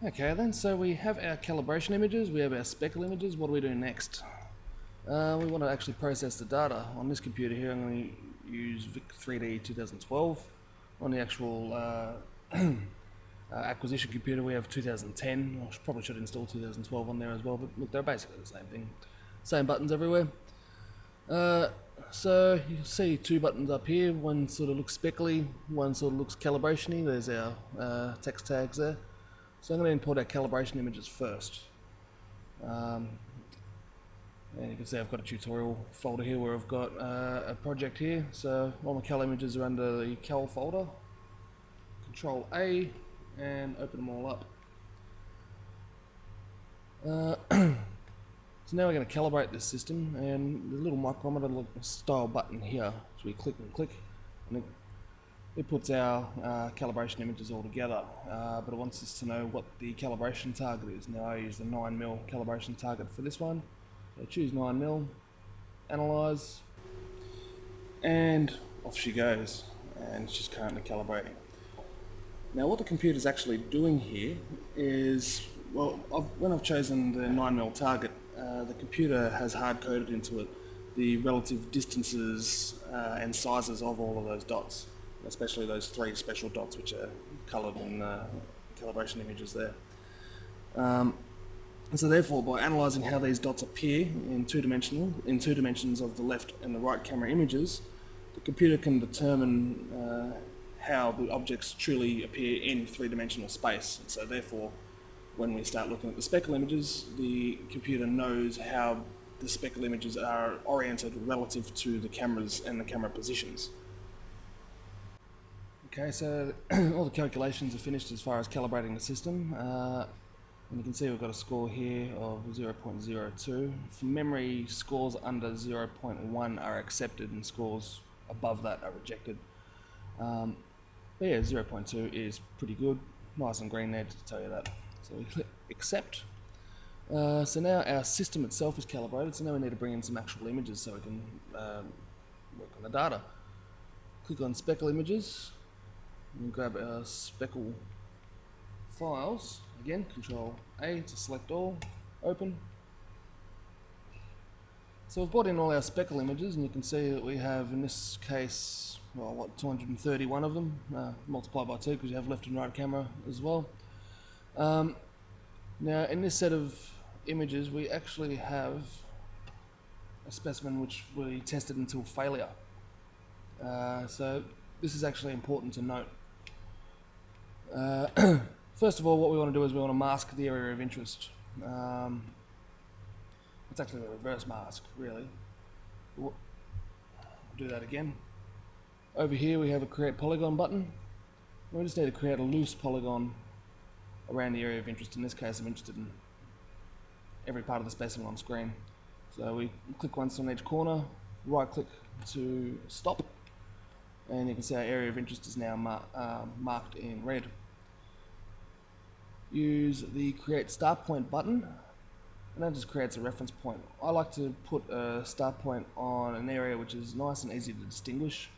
Okay then, so we have our calibration images, we have our speckle images. What do we do next? We want to actually process the data. On this computer here, I'm going to use VIC-3D 2012. On the actual acquisition computer, we have 2010. I probably should install 2012 on there as well, but look, they're basically the same thing. Same buttons everywhere. So you see two buttons up here. One sort of looks speckly, one sort of looks calibration-y. There's our text tags there. So I'm going to import our calibration images first. And you can see I've got a tutorial folder here where I've got a project here. So all my cal images are under the cal folder. Control A and open them all up. So now we're going to calibrate this system, and the little micrometer style button here, so we click and click, and it puts our calibration images all together, but it wants us to know what the calibration target is. Now I use the 9mm calibration target for this one. So I choose 9mm, analyze, and off she goes, and she's currently calibrating. Now what the computer's actually doing here is, well, when I've chosen the 9mm target, the computer has hard-coded into it the relative distances and sizes of all of those dots, especially those three special dots which are coloured in calibration images there. And so therefore, by analysing how these dots appear in two dimensions of the left and the right camera images, the computer can determine how the objects truly appear in three-dimensional space. And so therefore, when we start looking at the speckle images, the computer knows how the speckle images are oriented relative to the cameras and the camera positions. Okay, so all the calculations are finished as far as calibrating the system. And you can see we've got a score here of 0.02. From memory, scores under 0.1 are accepted and scores above that are rejected. But yeah, 0.2 is pretty good. Nice and green there to tell you that. So we click accept. So now our system itself is calibrated, so now we need to bring in some actual images so we can work on the data. Click on speckle images, and grab our speckle files. Again, Control A to select all, open. So we've brought in all our speckle images, and you can see that we have, in this case, well, what, 231 of them, multiplied by 2 because you have left and right camera as well. Now in this set of images we actually have a specimen which we tested until failure. So this is actually important to note. First of all, what we want to do is we want to mask the area of interest. It's actually a reverse mask, really. We'll do that again. Over here we have a create polygon button. We just need to create a loose polygon around the area of interest. In this case I'm interested in every part of the specimen on screen. So we click once on each corner, right click to stop, and you can see our area of interest is now marked in red. Use the create start point button, and that just creates a reference point. I like to put a start point on an area which is nice and easy to distinguish,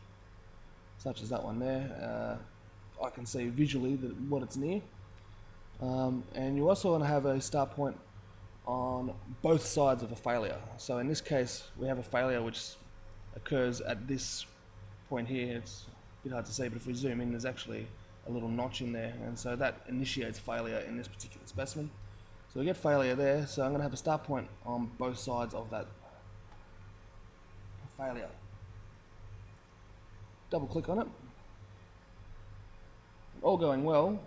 such as that one there. I can see visually what it's near. And you also want to have a start point on both sides of a failure. So in this case we have a failure which occurs at this point here. It's a bit hard to see, but if we zoom in there's actually a little notch in there, and so that initiates failure in this particular specimen. So we get failure there, so I'm going to have a start point on both sides of that failure. Double click on it. All going well,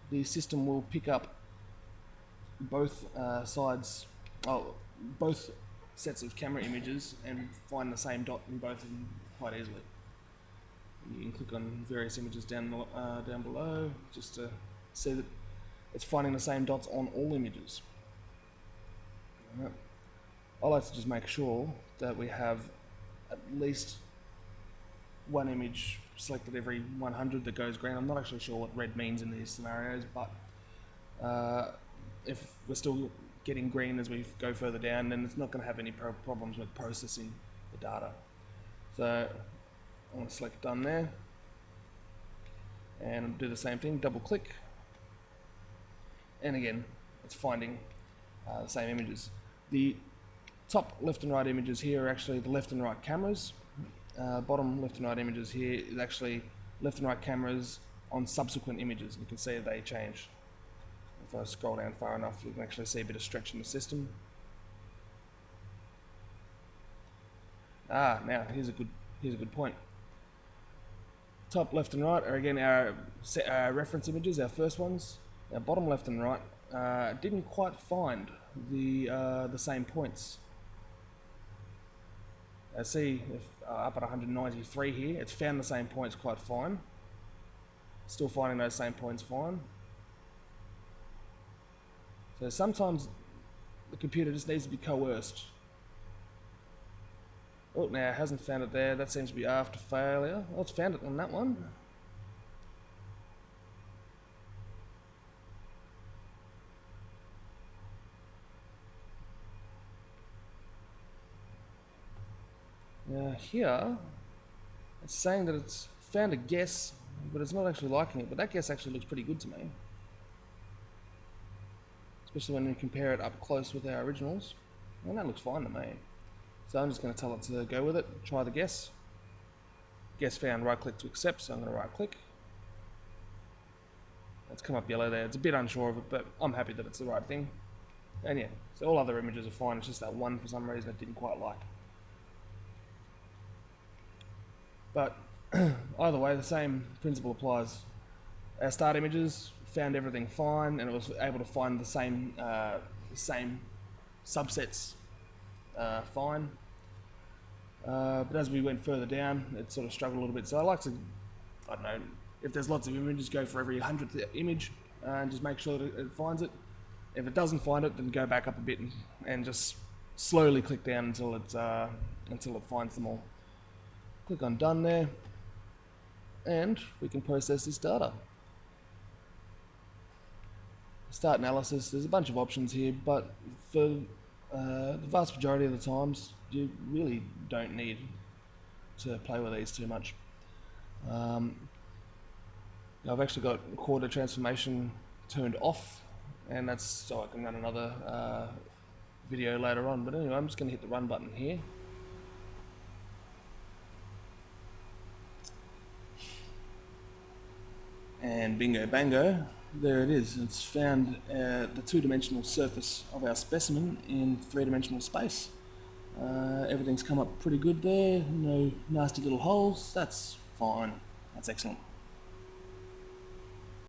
the system will pick up both sides, both sets of camera images and find the same dot in both of them quite easily. You can click on various images down below just to see that it's finding the same dots on all images. Right. I like to just make sure that we have at least one image selected every 100 that goes green. I'm not actually sure what red means in these scenarios, but if we're still getting green as we go further down, then it's not going to have any problems with processing the data. So I'm going to select done there and do the same thing, double click, and again, it's finding the same images. The top left and right images here are actually the left and right cameras. Bottom left and right images here is actually left and right cameras on subsequent images. You can see they change. If I scroll down far enough, you can actually see a bit of stretch in the system. Now here's a good point. Top left and right are again our reference images, our first ones. Now bottom left and right didn't quite find the same points. See, if up at 193 here, it's found the same points quite fine. Still finding those same points fine. So sometimes the computer just needs to be coerced. Oh, now it hasn't found it there. That seems to be after failure. Oh, it's found it on that one. Now here, it's saying that it's found a guess, but it's not actually liking it. But that guess actually looks pretty good to me. Especially when you compare it up close with our originals. And that looks fine to me. So I'm just going to tell it to go with it, try the guess. Guess found, right click to accept, so I'm going to right click. It's come up yellow there. It's a bit unsure of it, but I'm happy that it's the right thing. And yeah, so all other images are fine. It's just that one for some reason it didn't quite like. But either way, the same principle applies. Our start images found everything fine, and it was able to find the same subsets fine. But as we went further down, it sort of struggled a little bit. So I like to, I don't know, if there's lots of images, go for every 100th image and just make sure that it finds it. If it doesn't find it, then go back up a bit and just slowly click down until it finds them all. Click on done there, and we can process this data. Start analysis, there's a bunch of options here, but for the vast majority of the times, you really don't need to play with these too much. I've actually got quarter transformation turned off, and that's so I can run another video later on. But anyway, I'm just going to hit the run button here. And bingo bango, there it is. It's found the two-dimensional surface of our specimen in three-dimensional space. Everything's come up pretty good there, no nasty little holes. That's fine. That's excellent.